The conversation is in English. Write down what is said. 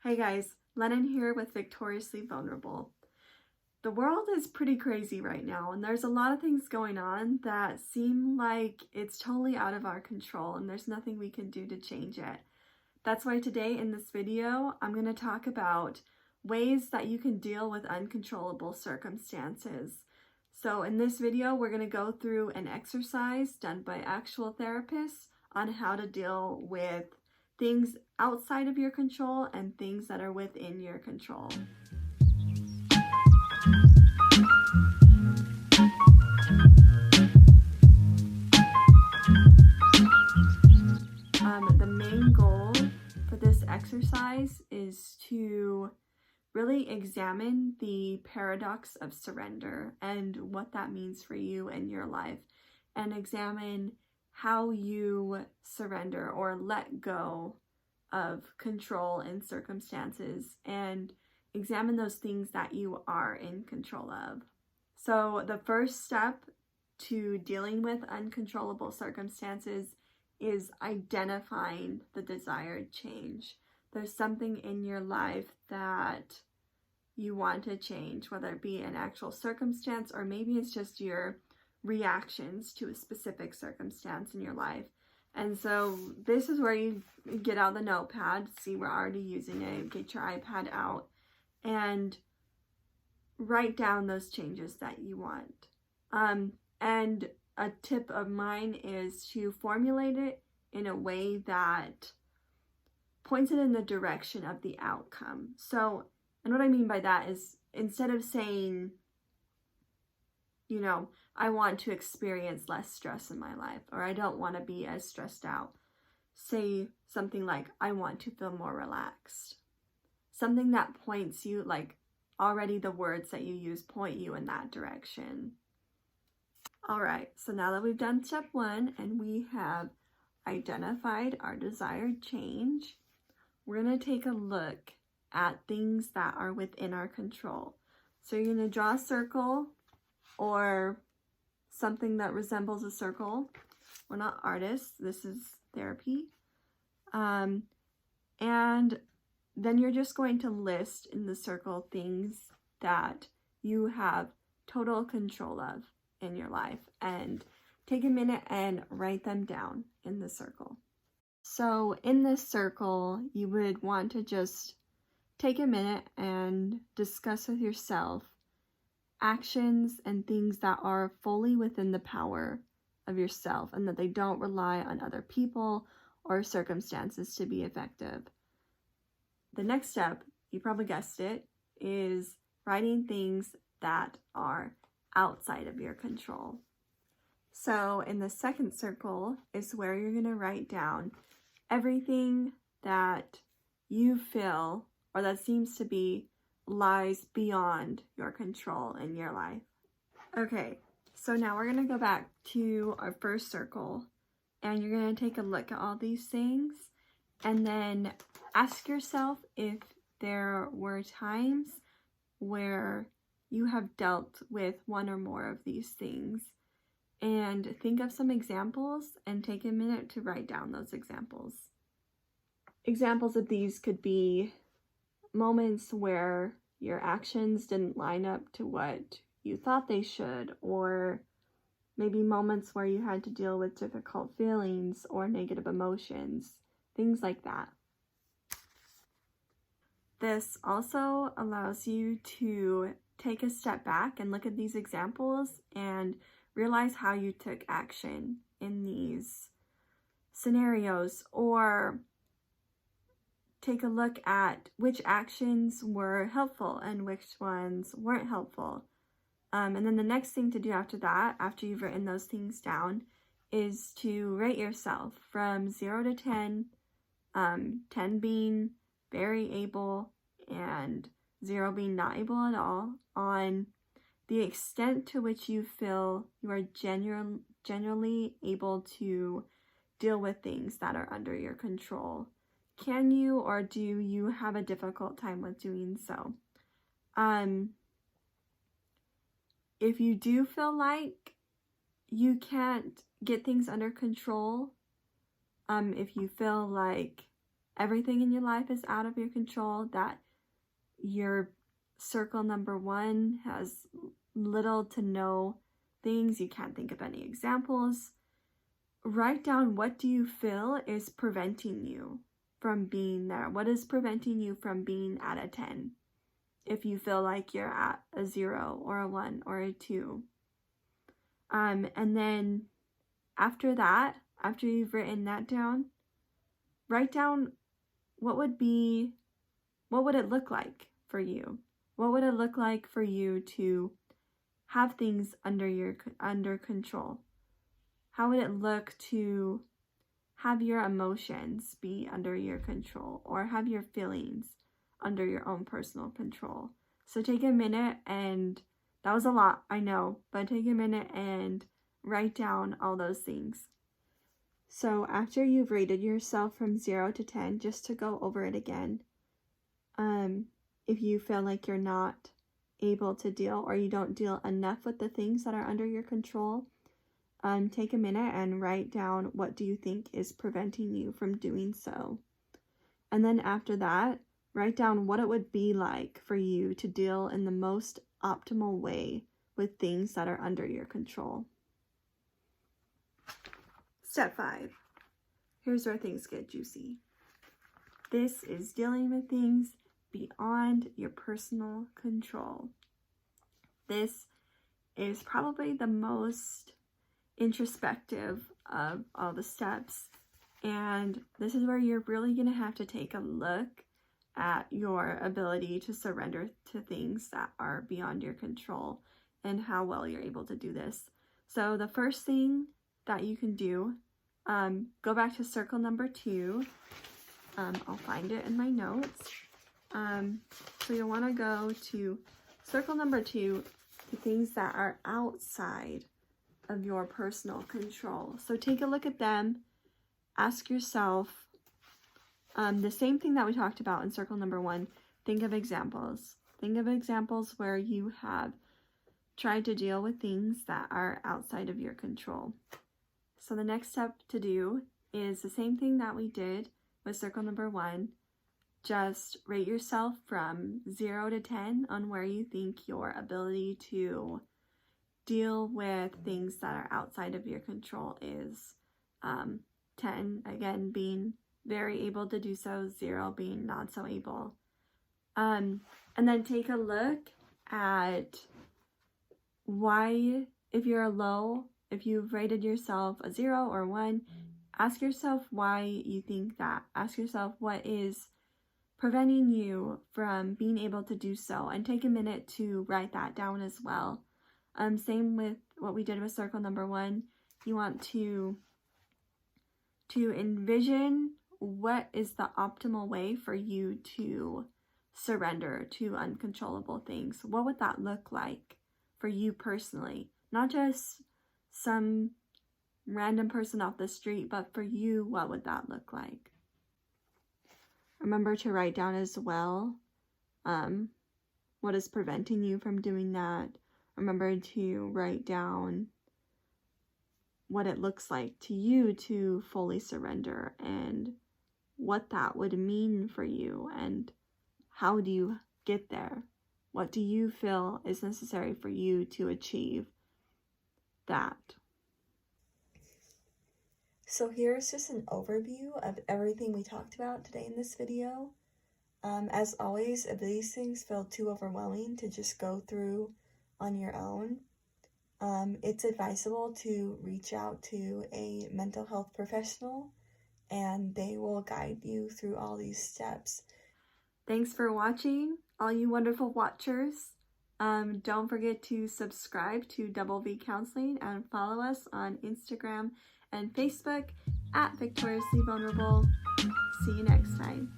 Hey guys, Lennon here with Victoriously Vulnerable. The world is pretty crazy right now, and there's a lot of things going on that seem like it's totally out of our control and there's nothing we can do to change it. That's why today in this video, I'm going to talk about ways that you can deal with uncontrollable circumstances. So in this video, we're going to go through an exercise done by actual therapists on how to deal with things outside of your control and things that are within your control. The main goal for this exercise is to really examine the paradox of surrender and what that means for you in your life, and examine how you surrender or let go of control in circumstances, and examine those things that you are in control of. So the first step to dealing with uncontrollable circumstances is identifying the desired change. There's something in your life that you want to change, whether it be an actual circumstance or maybe it's just your reactions to a specific circumstance in your life. And so this is where you get out the notepad. See, we're already using it. Get your iPad out and write down those changes that you want. And a tip of mine is to formulate it in a way that points it in the direction of the outcome. So, and what I mean by that is, instead of saying, I want to experience less stress in my life, or I don't want to be as stressed out, say something like, I want to feel more relaxed. Something that points you, like already the words that you use point you in that direction. All right, so now that we've done step one and we have identified our desired change, we're going to take a look at things that are within our control. So you're going to draw a circle or something that resembles a circle. We're not artists, this is therapy. And then you're just going to list in the circle things that you have total control of in your life, and take a minute and write them down in the circle. So in this circle, you would want to just take a minute and discuss with yourself actions and things that are fully within the power of yourself and that they don't rely on other people or circumstances to be effective. The next step, you probably guessed it, is writing things that are outside of your control. So in the second circle is where you're going to write down everything that you feel or that seems to be lies beyond your control in your life. Okay, so now we're going to go back to our first circle, and you're going to take a look at all these things and then ask yourself if there were times where you have dealt with one or more of these things, and think of some examples and take a minute to write down those examples. Examples of these could be moments where your actions didn't line up to what you thought they should, or maybe moments where you had to deal with difficult feelings or negative emotions, things like that. This also allows you to take a step back and look at these examples and realize how you took action in these scenarios, or take a look at which actions were helpful and which ones weren't helpful. And then the next thing to do after that, after you've written those things down, is to rate yourself from 0 to 10, 10 being very able and 0 being not able at all, on the extent to which you feel you are genuinely able to deal with things that are under your control. Can you, or do you have a difficult time with doing so? If you do feel like you can't get things under control, if you feel like everything in your life is out of your control, that your circle number 1 has little to no things, you can't think of any examples, write down what do you feel is preventing you from being there. What is preventing you from being at a 10? If you feel like you're at a 0 or a 1 or a 2. And then after that, after you've written that down, write down what would it look like for you? What would it look like for you to have things under control? How would it look to have your emotions be under your control, or have your feelings under your own personal control? So take a minute, and that was a lot, I know, but take a minute and write down all those things. So after you've rated yourself from 0 to 10, just to go over it again, if you feel like you're not able to deal, or you don't deal enough with the things that are under your control, take a minute and write down what do you think is preventing you from doing so. And then after that, write down what it would be like for you to deal in the most optimal way with things that are under your control. Step 5. Here's where things get juicy. This is dealing with things beyond your personal control. This is probably the most introspective of all the steps, and this is where you're really going to have to take a look at your ability to surrender to things that are beyond your control and how well you're able to do this. So the first thing that you can do, go back to circle number 2. I'll find it in my notes. So you'll want to go to circle number 2, the things that are outside of your personal control. So take a look at them. Ask yourself the same thing that we talked about in circle number 1. Think of examples. Think of examples where you have tried to deal with things that are outside of your control. So the next step to do is the same thing that we did with circle number 1. Just rate yourself from 0 to 10 on where you think your ability to deal with things that are outside of your control is. 10, again, being very able to do so, 0 being not so able. And then take a look at why, if you're low, if you've rated yourself a 0 or 1, ask yourself why you think that. Ask yourself what is preventing you from being able to do so, and take a minute to write that down as well. Same with what we did with circle number 1. You want to envision what is the optimal way for you to surrender to uncontrollable things. What would that look like for you personally? Not just some random person off the street, but for you, what would that look like? Remember to write down as well what is preventing you from doing that. Remember to write down what it looks like to you to fully surrender, and what that would mean for you, and how do you get there? What do you feel is necessary for you to achieve that? So here's just an overview of everything we talked about today in this video. As always, if these things feel too overwhelming to just go through on your own, it's advisable to reach out to a mental health professional, and they will guide you through all these steps. Thanks for watching, all you wonderful watchers. Don't forget to subscribe to Double V Counseling and follow us on Instagram and Facebook at Victoriously Vulnerable. See you next time.